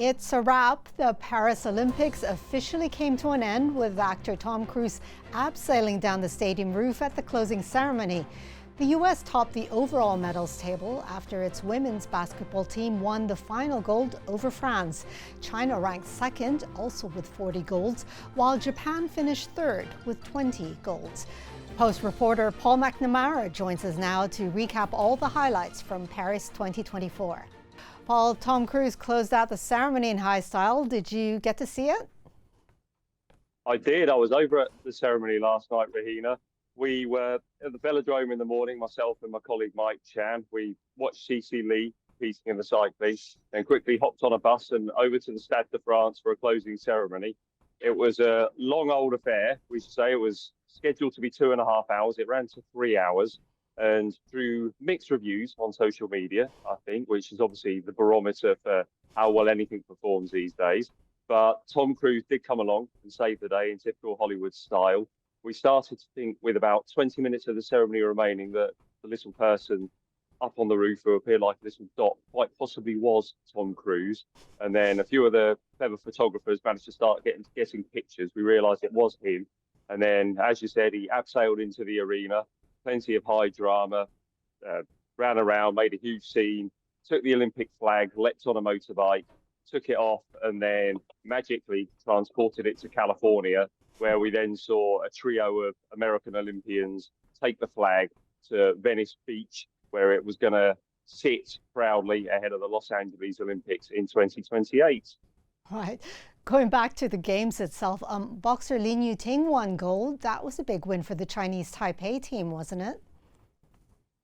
It's a wrap. The Paris Olympics officially came to an end with actor Tom Cruise abseiling down the stadium roof at the closing ceremony. The U.S. topped the overall medals table after its women's basketball team won the final gold over France. China ranked second, also with 40 golds, while Japan finished third with 20 golds. Post reporter Paul McNamara joins us now to recap all the highlights from Paris 2024. Paul, Tom Cruise closed out the ceremony in high style. Did you get to see it? I did. I was over at the ceremony last night, Rahina. We were at the velodrome in the morning, myself and my colleague Mike Chan. We watched CC Lee competing in the cycling, then quickly hopped on a bus and over to the Stade de France for a closing ceremony. It was a long old affair. We should say it was scheduled to be 2.5 hours. It ran to 3 hours. And through mixed reviews on social media, I think, which is obviously the barometer for how well anything performs these days. But Tom Cruise did come along and save the day in typical Hollywood style. We started to think with about 20 minutes of the ceremony remaining that the little person up on the roof who appeared like a little dot quite possibly was Tom Cruise. And then a few of the clever photographers managed to start getting pictures. We realised it was him. And then, as you said, he abseiled into the arena. Plenty of high drama, ran around, made a huge scene, took the Olympic flag, leapt on a motorbike, took it off, and then magically transported it to California, where we then saw a trio of American Olympians take the flag to Venice Beach, where it was going to sit proudly ahead of the Los Angeles Olympics in 2028. Right. Going back to the games itself, boxer Yu-ting won gold. That was a big win for the Chinese Taipei team, wasn't it?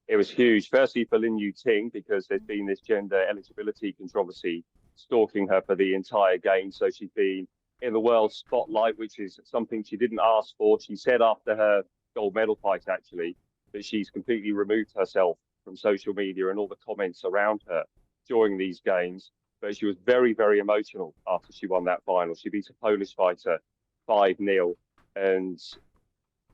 It was huge. Firstly, for Yu-ting, because there's been this gender eligibility controversy stalking her for the entire game. So she's been in the world spotlight, which is something she didn't ask for. She said after her gold medal fight, actually, that she's completely removed herself from social media and all the comments around her during these games. But she was very, very emotional after she won that final. She beat a Polish fighter 5-0. And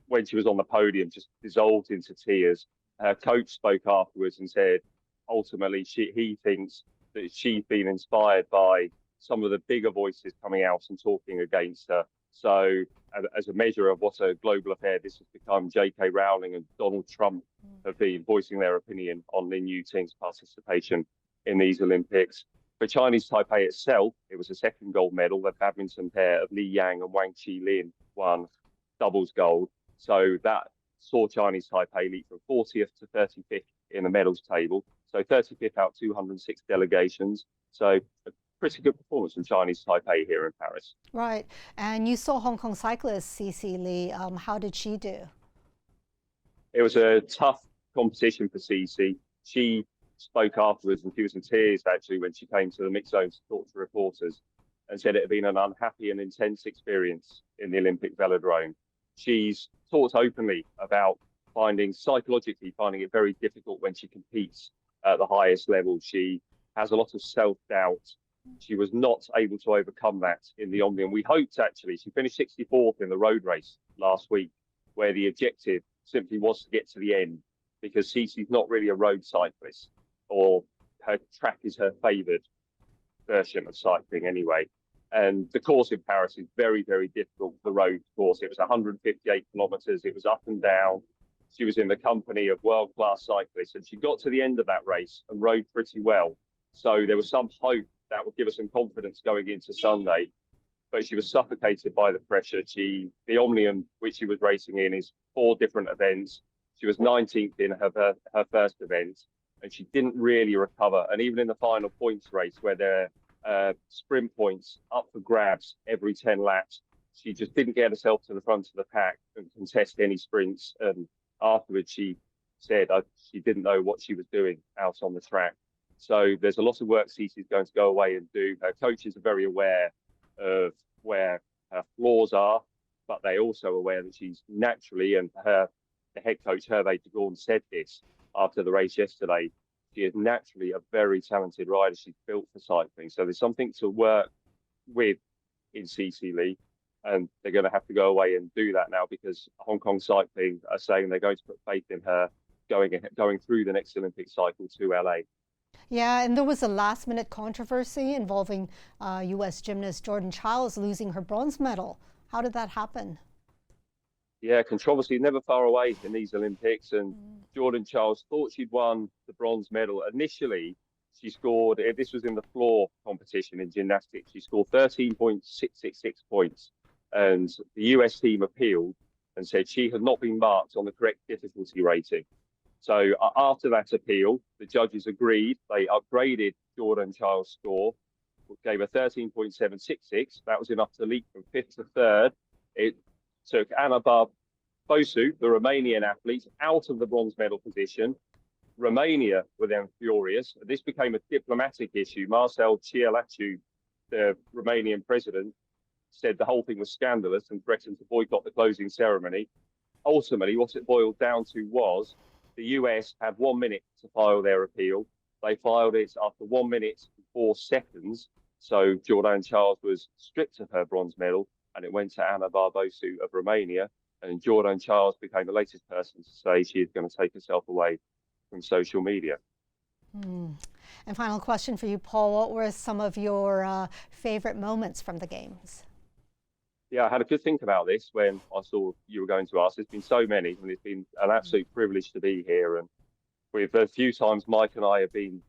when she was on the podium, just dissolved into tears. Her coach spoke afterwards and said, ultimately, he thinks that she's been inspired by some of the bigger voices coming out and talking against her. So as a measure of what a global affair this has become, J.K. Rowling and Donald Trump have been voicing their opinion on Lin Yu-ting's participation in these Olympics. For Chinese Taipei itself, it was a second gold medal. The badminton pair of Li Yang and Wang Qilin won doubles gold. So that saw Chinese Taipei leap from 40th to 35th in the medals table. So 35th out of 206 delegations. So a pretty good performance from Chinese Taipei here in Paris. Right. And you saw Hong Kong cyclist CC Lee. How did she do? It was a tough competition for CC. She spoke afterwards and she was in tears actually when she came to the mixed zone to talk to reporters and said it had been an unhappy and intense experience in the Olympic velodrome. She's talked openly about psychologically finding it very difficult when she competes at the highest level. She has a lot of self-doubt. She was not able to overcome that in the Omnium. We hoped actually, she finished 64th in the road race last week, where the objective simply was to get to the end, because Cece's not really a road cyclist, or her track is her favoured version of cycling anyway. And the course in Paris is very, very difficult, the road course. It was 158 kilometres. It was up and down. She was in the company of world-class cyclists, and she got to the end of that race and rode pretty well. So there was some hope that would give her some confidence going into Sunday. But she was suffocated by the pressure. The Omnium, which she was racing in, is 4 different events. She was 19th in her first event, and she didn't really recover. And even in the final points race, where there are sprint points up for grabs every 10 laps, she just didn't get herself to the front of the pack and contest any sprints. And afterwards, she said she didn't know what she was doing out on the track. So there's a lot of work Cece's going to go away and do. Her coaches are very aware of where her flaws are, but they're also aware that she's naturally, and the head coach, Hervé de Gorn, said this after the race yesterday, she is naturally a very talented rider. She's built for cycling. So there's something to work with in CC Lee, and they're going to have to go away and do that now, because Hong Kong Cycling are saying they're going to put faith in her going through the next Olympic cycle to LA. Yeah, and there was a last-minute controversy involving U.S. gymnast Jordan Childs losing her bronze medal. How did that happen? Yeah, controversy never far away in these Olympics. And Jordan Charles thought she'd won the bronze medal. Initially, she scored, this was in the floor competition in gymnastics, she scored 13.666 points. And the US team appealed and said she had not been marked on the correct difficulty rating. So after that appeal, the judges agreed. They upgraded Jordan Childs' score, gave her 13.766. That was enough to leap from fifth to third. It took Anna Bosu, the Romanian athlete, out of the bronze medal position. Romania were then furious. This became a diplomatic issue. Marcel Ciolacu, the Romanian president, said the whole thing was scandalous and threatened to boycott the closing ceremony. Ultimately, what it boiled down to was the US had 1 minute to file their appeal. They filed it after 1 minute and 4 seconds. So Jordan Charles was stripped of her bronze medal, and it went to Anna Barbosu of Romania. And Jordan Charles became the latest person to say she is going to take herself away from social media. And final question for you, Paul. What were some of your favorite moments from the Games? Yeah, I had a good think about this when I saw you were going to ask. There's been so many, and it's been an absolute privilege to be here. And with a few times, Mike and I have been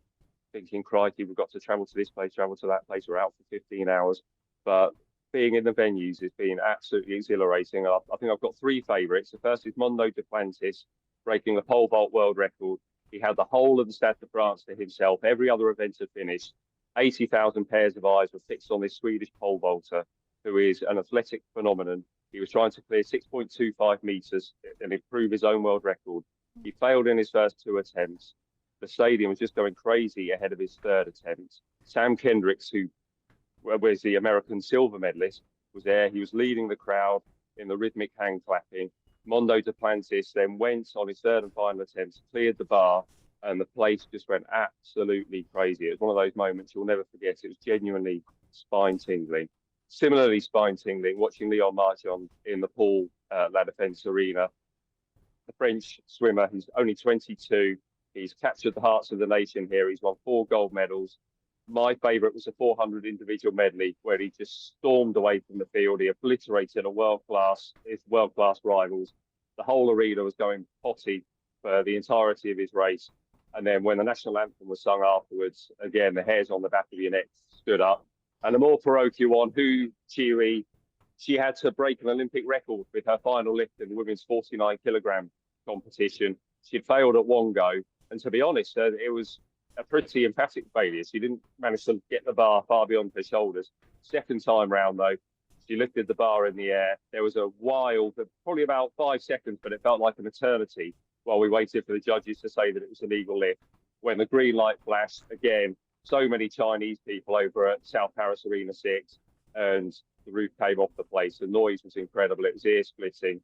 thinking, crikey, we've got to travel to this place, travel to that place. We're out for 15 hours. But being in the venues has been absolutely exhilarating. I think I've got 3 favourites. The first is Mondo Duplantis breaking the pole vault world record. He had the whole of the Stade de France to himself. Every other event had finished. 80,000 pairs of eyes were fixed on this Swedish pole vaulter, who is an athletic phenomenon. He was trying to clear 6.25 meters and improve his own world record. He failed in his first 2 attempts. The stadium was just going crazy ahead of his 3rd attempt. Sam Kendricks, who was the American silver medalist, was there. He was leading the crowd in the rhythmic hand clapping. Mondo Duplantis then went on his 3rd and final attempt, cleared the bar, and the place just went absolutely crazy. It was one of those moments you'll never forget. It was genuinely spine-tingling. Similarly spine-tingling, watching Leon Marchand in the Paul La Defense Arena. The French swimmer, he's only 22. He's captured the hearts of the nation here. He's won 4 gold medals. My favourite was the 400 individual medley, where he just stormed away from the field. He obliterated his world-class rivals. The whole arena was going potty for the entirety of his race. And then when the national anthem was sung afterwards, again, the hairs on the back of your neck stood up. And the more parochial one, Hu Chiwi, she had to break an Olympic record with her final lift in the women's 49 kilogram competition. She'd failed at one go. And to be honest, it was a pretty emphatic failure. She didn't manage to get the bar far beyond her shoulders. Second time round, though, she lifted the bar in the air. There was a wild, probably about 5 seconds, but it felt like an eternity while we waited for the judges to say that it was a legal lift. When the green light flashed, again, so many Chinese people over at South Paris Arena 6, and the roof came off the place. The noise was incredible. It was ear-splitting.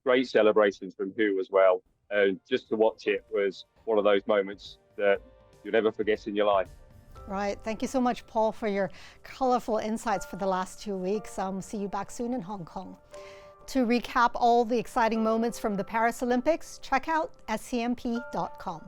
Great celebrations from Hu as well. And just to watch it was one of those moments that you'll never forget in your life. Right. Thank you so much, Paul, for your colorful insights for the last 2 weeks. See you back soon in Hong Kong. To recap all the exciting moments from the Paris Olympics, check out scmp.com.